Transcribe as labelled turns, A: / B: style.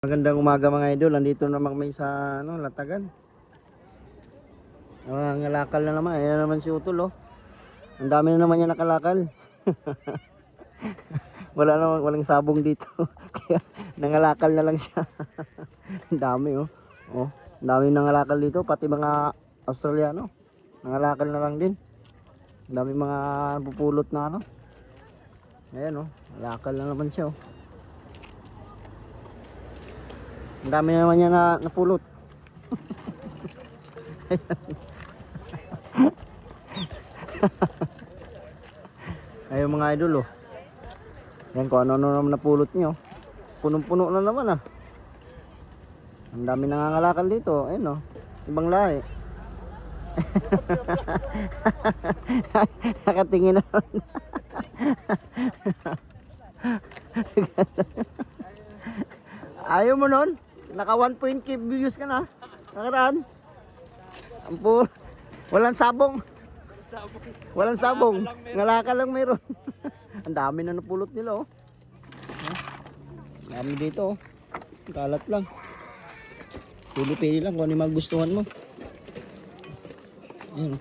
A: Magandang umaga mga idol, nandito naman may sa Latagan. Nangalakal na naman, ayan na naman si Utol oh. Ang dami na naman niya nakalakal. Walang sabong dito. Kaya nangalakal na lang siya. Ang dami oh. Oh, ang dami nangalakal dito, pati mga Australiano. Nangalakal na lang din. Ang dami mga pupulot na ano. Ayan oh, ngalakal na naman siya oh. Ang dami na naman niya napulot. Ayun mga idol oh. Yan kung ano naman napulot niyo. Punong-puno na naman ah. Ang dami nangangalakal dito. Ayun oh. Ibang lahi. Nakatingin na naman. Ayaw mo nun? Naka 1.k views ka na. Nakaraan. Walang sabong. Walang sabong. Ngalakal lang mayroon. Ang dami na napulot nila oh. Ang dami dito oh. Kalat lang. Pili-pili lang kung ano yung magustuhan mo. Ayan.